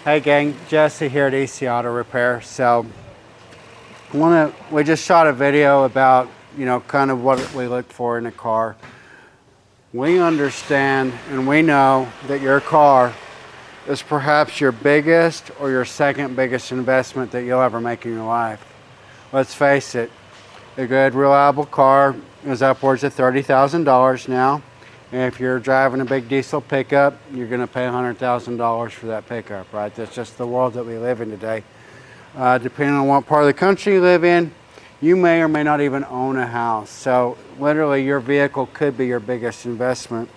Hey gang, Jesse here at EC Auto Repair. So we just shot a video about, kind of what we look for in a car. We understand and we know that your car is perhaps your biggest or your second biggest investment that you'll ever make in your life. Let's face it, a good reliable car is upwards of $30,000 now. And if you're driving a big diesel pickup, you're going to pay $100,000 for that pickup, right? That's just the world that we live in today. Depending on what part of the country you live in, you may or may not even own a house. So literally your vehicle could be your biggest investment.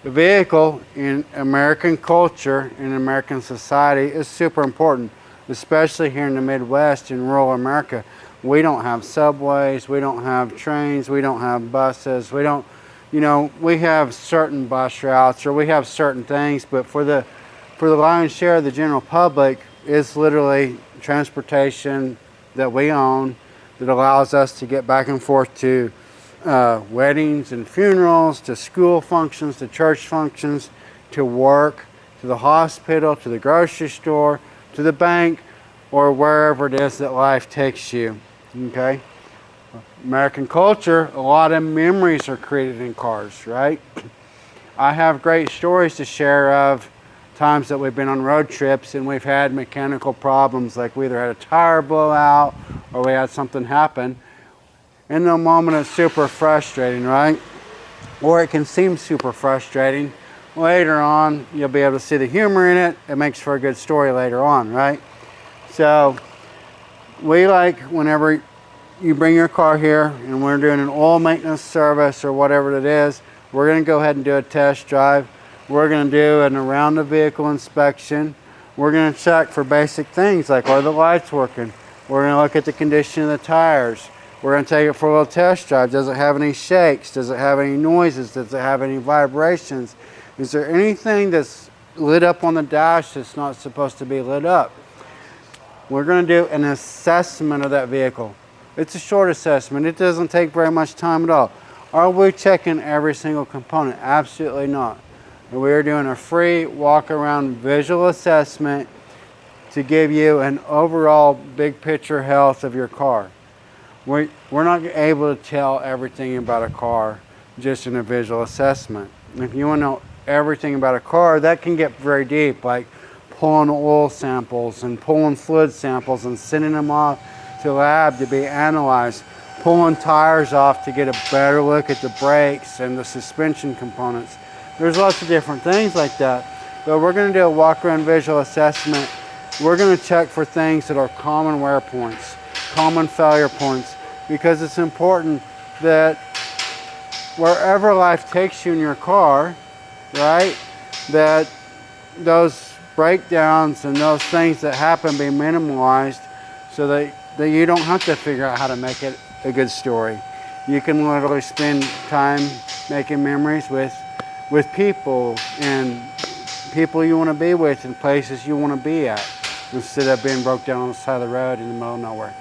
The vehicle in American culture, in American society, is super important, especially here in the Midwest, in rural America. We don't have subways, we don't have trains, we don't have buses, we have certain bus routes or we have certain things, but for the lion's share of the general public, it's literally transportation that we own that allows us to get back and forth to weddings and funerals, to school functions, to church functions, to work, to the hospital, to the grocery store, to the bank, or wherever it is that life takes you, okay? American culture, a lot of memories are created in cars, right? I have great stories to share of times that we've been on road trips and we've had mechanical problems, like we either had a tire blow out or we had something happen. In the moment, it's super frustrating, right? Or it can seem super frustrating. Later on, you'll be able to see the humor in it. It makes for a good story later on, right? So we like, whenever you bring your car here and we're doing an oil maintenance service or whatever it is, we're going to go ahead and do a test drive. We're going to do an around the vehicle inspection. We're going to check for basic things like, are the lights working? We're going to look at the condition of the tires. We're going to take it for a little test drive. Does it have any shakes? Does it have any noises? Does it have any vibrations? Is there anything that's lit up on the dash that's not supposed to be lit up? We're going to do an assessment of that vehicle. It's a short assessment. It doesn't take very much time at all. Are we checking every single component? Absolutely not. We're doing a free walk-around visual assessment to give you an overall big picture health of your car. We're not able to tell everything about a car just in a visual assessment. If you want to know everything about a car, that can get very deep, like pulling oil samples and pulling fluid samples and sending them off to lab to be analyzed, pulling tires off to get a better look at the brakes and the suspension components. There's lots of different things like that, but we're going to do a walk-around visual assessment. We're going to check for things that are common wear points, common failure points, because it's important that wherever life takes you in your car, right, that those breakdowns and those things that happen be minimalized so that you don't have to figure out how to make it a good story. You can literally spend time making memories with people and people you want to be with and places you want to be at, instead of being broke down on the side of the road in the middle of nowhere.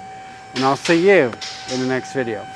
And I'll see you in the next video.